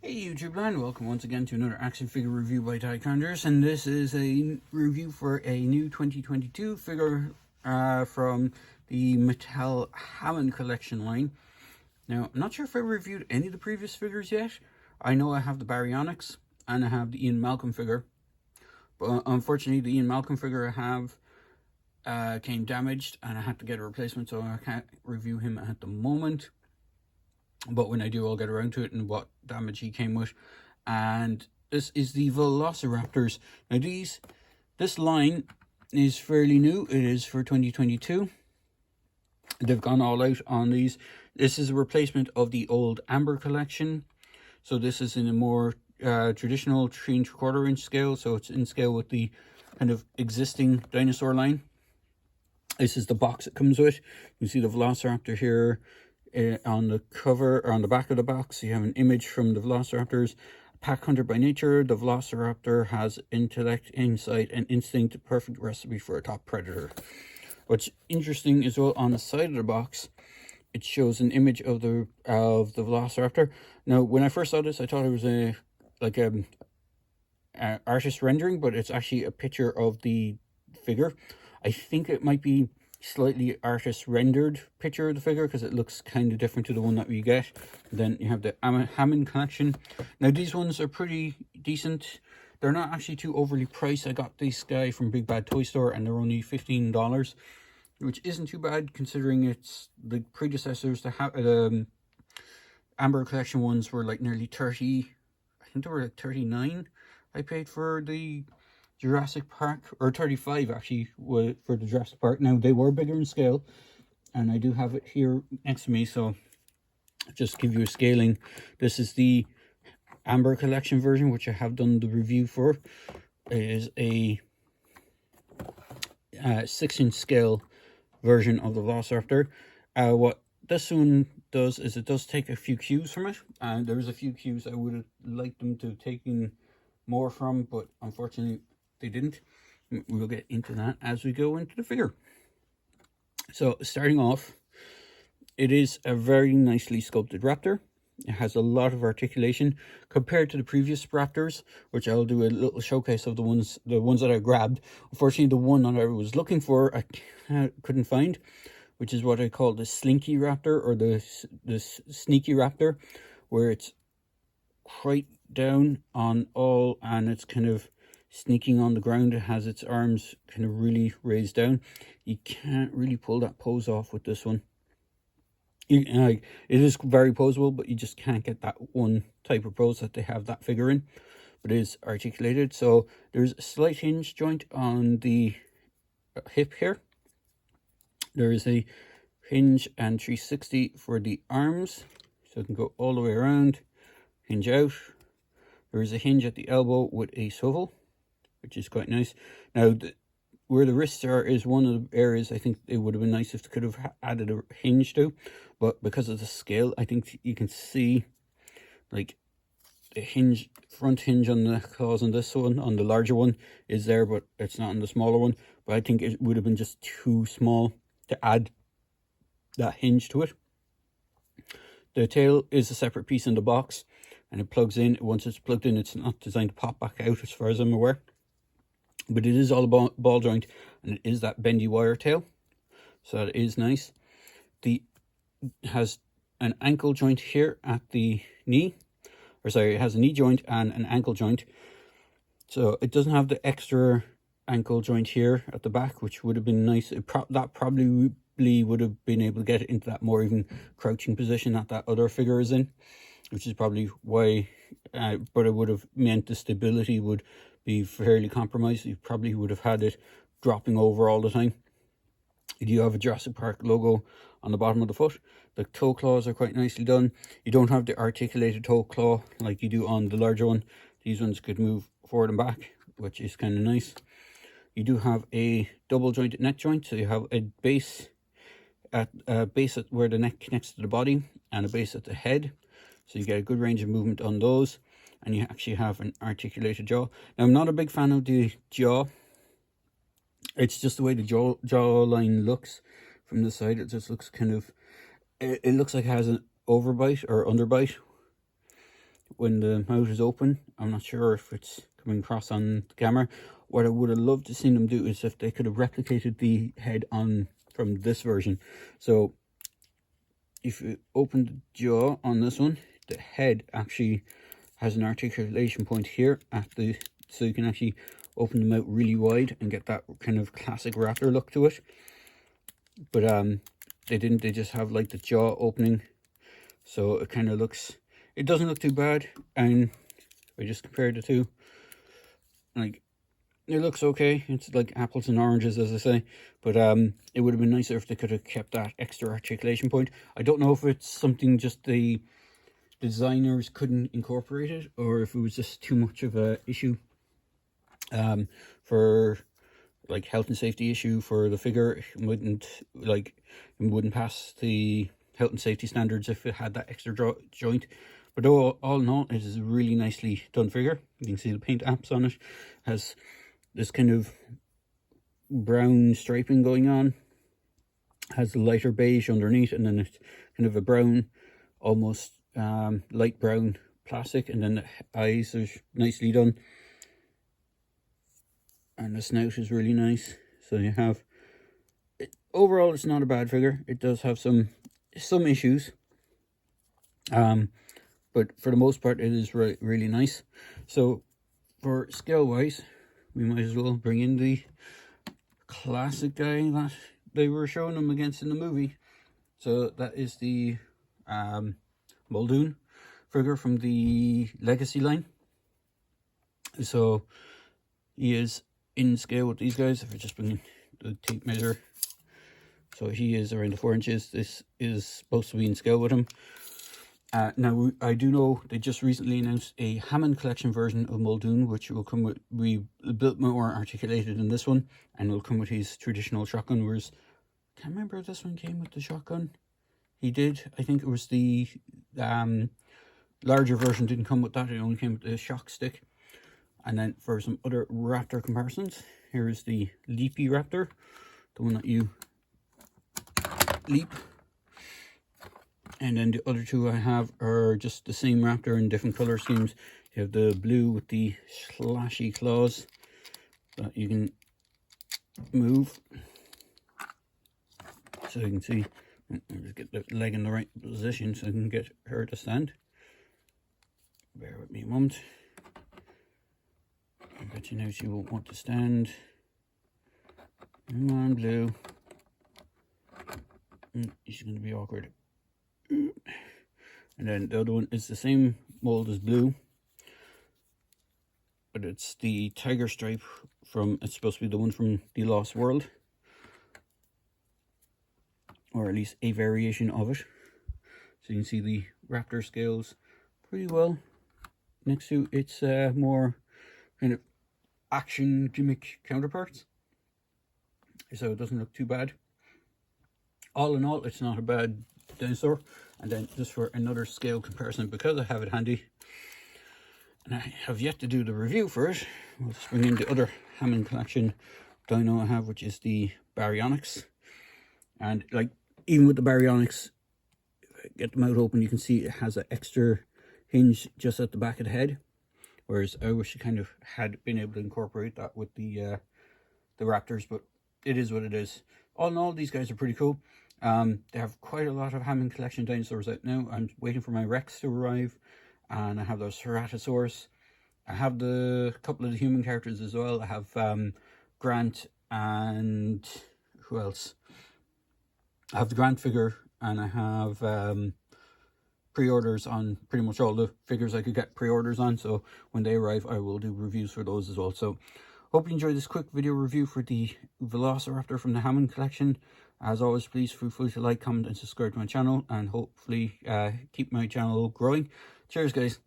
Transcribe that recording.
Hey YouTube land, welcome once again to another action figure review by Tycondrius, and this is a review for a new 2022 figure from the Mattel Hammond Collection line. Now, I'm not sure if I reviewed any of the previous figures yet. I know I have the Baryonyx and I have the Ian Malcolm figure, but unfortunately the Ian Malcolm figure I have came damaged and I had to get a replacement, so I can't review him at the moment. But when I do, I'll get around to it and what damage he came with. And this is the Velociraptors. Now this line is fairly new. It is for 2022. They've gone all out on these. This is a replacement of the old Amber collection. So this is in a more traditional 3 3/4 inch scale. So it's in scale with the kind of existing dinosaur line. This is the box it comes with. You see the Velociraptor here. On the cover, or on the back of the box, you have an image from the Velociraptors. Pack hunter by nature, the Velociraptor has intellect, insight, and instinct, a perfect recipe for a top predator. What's interesting as well, on the side of the box, it shows an image of the Velociraptor. Now, when I first saw this, I thought it was a artist rendering, but it's actually a picture of the figure. I think it might be slightly artist rendered picture of the figure because it looks kind of different to the one that we get. Then you have the Hammond Collection. Now these ones are pretty decent. They're not actually too overly priced. I got this guy from Big Bad Toy Store and they're only $15, which isn't too bad considering it's the predecessors to Amber Collection ones were like nearly 30. I think they were like 39 I paid for the Jurassic Park, or 35 actually for the Jurassic Park. Now they were bigger in scale, and I do have it here next to me, so just give you a scaling. This is the Amber Collection version, which I have done the review for. It is a 6-inch scale version of the Velociraptor. What this one does is it does take a few cues from it, and there's a few cues I would have liked them to have taken more from, but unfortunately they didn't. We'll get into that as we go into the figure. So starting off, it is a very nicely sculpted raptor. It has a lot of articulation compared to the previous raptors, which I'll do a little showcase of the ones that I grabbed. Unfortunately, the one that I was looking for I couldn't find, which is what I call the Slinky Raptor, or the Sneaky Raptor, where it's quite down on all and it's kind of sneaking on the ground. It has its arms kind of really raised down. You can't really pull that pose off with this one. It is very poseable, but you just can't get that one type of pose that they have that figure in. But it is articulated. So there's a slight hinge joint on the hip here. There is a hinge and 360 for the arms, so it can go all the way around, hinge out. There is a hinge at the elbow with a swivel, which is quite nice. Now, where the wrists are is one of the areas I think it would have been nice if they could have added a hinge to. But because of the scale, I think you can see like the hinge, front hinge on the claws on this one, on the larger one, is there, but it's not on the smaller one. But I think it would have been just too small to add that hinge to it. The tail is a separate piece in the box, and it plugs in. Once it's plugged in, it's not designed to pop back out as far as I'm aware. But it is all ball joint, and it is that bendy wire tail, so that is nice. It has an ankle joint here at the knee, or sorry, it has a knee joint and an ankle joint. So it doesn't have the extra ankle joint here at the back, which would have been nice. That probably would have been able to get it into that more even crouching position that other figure is in, which is probably why, but it would have meant the stability would be fairly compromised. You probably would have had it dropping over all the time. You do have a Jurassic Park logo on the bottom of the foot. The toe claws are quite nicely done. You don't have the articulated toe claw like you do on the larger one. These ones could move forward and back, which is kind of nice. You do have a double jointed neck joint, so you have a base at where the neck connects to the body and a base at the head. So you get a good range of movement on those, and you actually have an articulated jaw. Now, I'm not a big fan of the jaw. It's just the way the jaw line looks from the side. It just looks kind of, it looks like it has an overbite or underbite, when the mouth is open. I'm not sure if it's coming across on the camera. What I would have loved to see them do is if they could have replicated the head on from this version. So if you open the jaw on this one, the head actually has an articulation point here at the, so you can actually open the mouth really wide and get that kind of classic raptor look to it. But they didn't. They just have like the jaw opening, so it kind of looks, it doesn't look too bad. And if I just compare the two, like, it looks okay. It's like apples and oranges, as I say. But it would have been nicer if they could have kept that extra articulation point. I don't know if it's something just the designers couldn't incorporate it, or if it was just too much of a issue for like health and safety issue for the figure. It wouldn't pass the health and safety standards if it had that extra joint. But all in all, it is a really nicely done figure. You can see the paint apps on it. Has this kind of brown striping going on. Has the lighter beige underneath, and then it's kind of a brown, almost light brown plastic, and then the eyes are nicely done. And the snout is really nice. So you have, overall it's not a bad figure. It does have some issues, but for the most part it is really nice. So for scale wise, we might as well bring in the classic guy that they were showing them against in the movie. So that is the Muldoon figure from the Legacy line. So he is in scale with these guys. If I just bring in the tape measure, so he is around the 4 inches. This is supposed to be in scale with him. Now I do know they just recently announced a Hammond Collection version of Muldoon, which will come with, we built more articulated than this one, and will come with his traditional shotgun. Whereas I can't remember if this one came with the shotgun. He did. I think it was the larger version didn't come with that. It only came with the shock stick. And then for some other raptor comparisons, here is the Leapy Raptor, the one that you leap. And then the other two I have are just the same raptor in different color schemes. You have the blue with the slashy claws that you can move. So you can see, just get the leg in the right position so I can get her to stand. Bear with me a moment. I bet you know she won't want to stand. Come on, Blue. She's going to be awkward. And then the other one is the same mold as Blue, but it's the tiger stripe from, it's supposed to be the one from The Lost World, or at least a variation of it. So you can see the raptor scales pretty well next to its more kind of action gimmick counterparts, so it doesn't look too bad. All in all, it's not a bad dinosaur. And then just for another scale comparison, because I have it handy and I have yet to do the review for it, we'll just bring in the other Hammond Collection dino I have, which is the Baryonyx. And like, even with the Baryonyx, if I get the mouth open, you can see it has an extra hinge just at the back of the head, whereas I wish it kind of had been able to incorporate that with the raptors, but it is what it is. All in all, these guys are pretty cool. They have quite a lot of Hammond Collection dinosaurs out now. I'm waiting for my Rex to arrive, and I have those Ceratosaurus. I have the couple of the human characters as well. I have Grant, and who else? I have the Grant figure, and I have pre-orders on pretty much all the figures I could get pre-orders on. So when they arrive, I will do reviews for those as well. So hope you enjoyed this quick video review for the Velociraptor from the Hammond Collection. As always, please feel free to like, comment, and subscribe to my channel, and hopefully keep my channel growing. Cheers, guys.